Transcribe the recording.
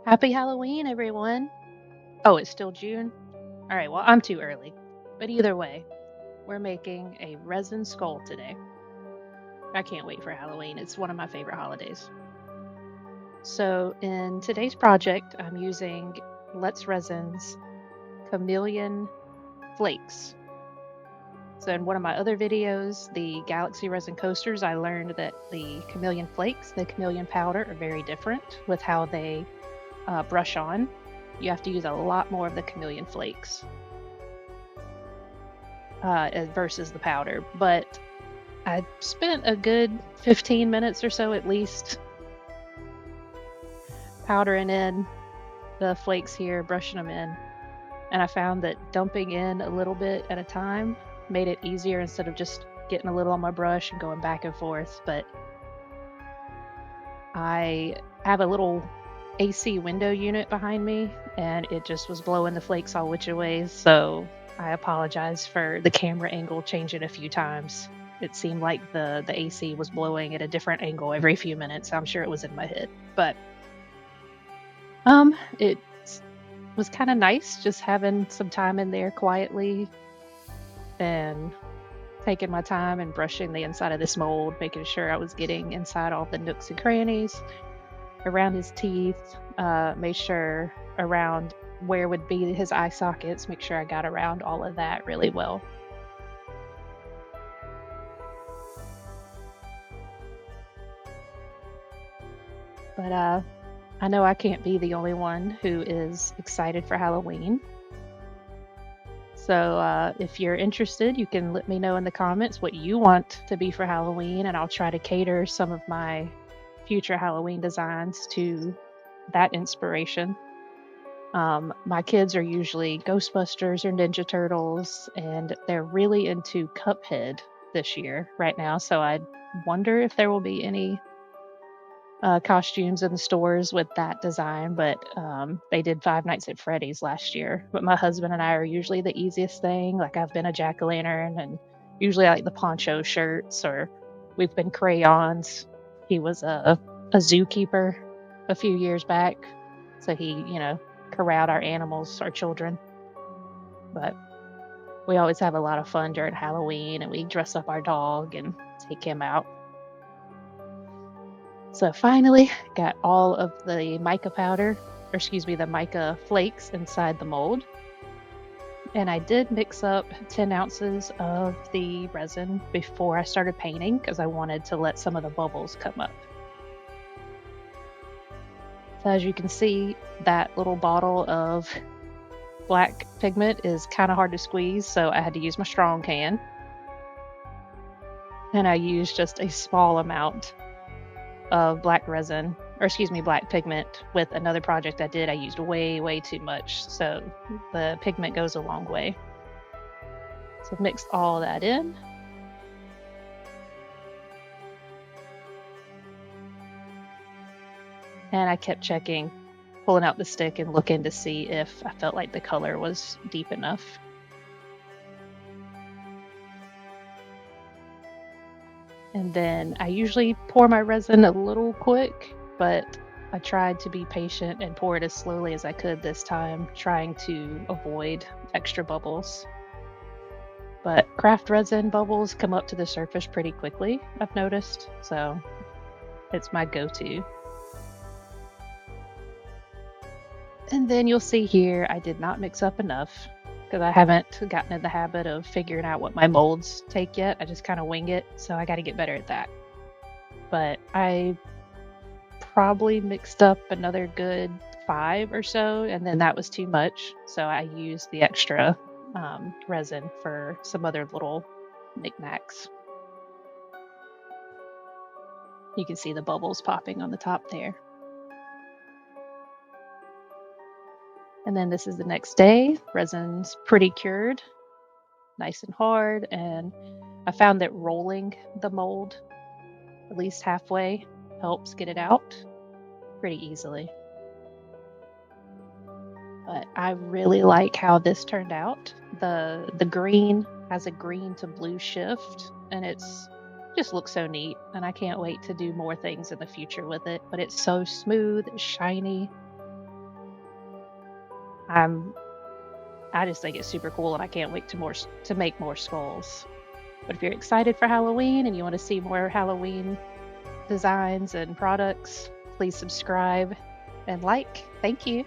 Happy Halloween, everyone. Oh, it's still June? All right, well, I'm too early. But either way, we're making a resin skull today. I can't wait for Halloween. It's one of my favorite holidays. So, in today's project, I'm using Let's Resin's Chameleon Flakes. So, in one of my other videos, the Galaxy Resin coasters, I learned that the Chameleon Flakes, the Chameleon powder, are very different with how they brush on. You have to use a lot more of the Chameleon Flakes versus the powder. But I spent a good 15 minutes or so at least powdering in the flakes here, brushing them in. And I found that dumping in a little bit at a time made it easier instead of just getting a little on my brush and going back and forth. But I have a little AC window unit behind me, and it just was blowing the flakes all which ways. So I apologize for the camera angle changing a few times. It seemed like the AC was blowing at a different angle every few minutes. I'm sure it was in my head, but it was kind of nice just having some time in there quietly and taking my time and brushing the inside of this mold, making sure I was getting inside all the nooks and crannies around his teeth, made sure around where would be his eye sockets, make sure I got around all of that really well. But I know I can't be the only one who is excited for Halloween. So if you're interested, you can let me know in the comments what you want to be for Halloween, and I'll try to cater some of my future Halloween designs to that inspiration. My kids are usually Ghostbusters or Ninja Turtles, and they're really into Cuphead this year right now. So I wonder if there will be any costumes in the stores with that design. But they did Five Nights at Freddy's last year. But my husband and I are usually the easiest thing. Like I've been a jack-o'-lantern, and usually I like the poncho shirts, or we've been crayons. He was a zookeeper a few years back, so he, corralled our animals, our children. But we always have a lot of fun during Halloween, and we dress up our dog and take him out. So finally, got all of the mica powder, or excuse me, the mica flakes inside the mold. And I did mix up 10 ounces of the resin before I started painting because I wanted to let some of the bubbles come up. So as you can see, that little bottle of black pigment is kind of hard to squeeze, so I had to use my strong hand. And I used just a small amount of black resin, or excuse me, black pigment. With another project I did, I used way too much, so the pigment goes a long way. So mixed all that in. And I kept checking, pulling out the stick and looking to see if I felt like the color was deep enough. And then I usually pour my resin a little quick, but I tried to be patient and pour it as slowly as I could this time, trying to avoid extra bubbles. But craft resin bubbles come up to the surface pretty quickly, I've noticed, so it's my go-to. And then you'll see here, I did not mix up enough because I haven't gotten in the habit of figuring out what my molds take yet. I just kind of wing it, so I got to get better at that. But I probably mixed up another good 5 or so, and then that was too much. So I used the extra resin for some other little knickknacks. You can see the bubbles popping on the top there. And then this is the next day. Resin's pretty cured, nice and hard, and I found that rolling the mold at least halfway helps get it out pretty easily. But I really like how this turned out. The green has a green to blue shift, and it's just looks so neat, and I can't wait to do more things in the future with it. But it's so smooth, it's shiny, I just think it's super cool, and I can't wait to make more skulls. But if you're excited for Halloween and you want to see more Halloween designs and products, please subscribe and like. Thank you.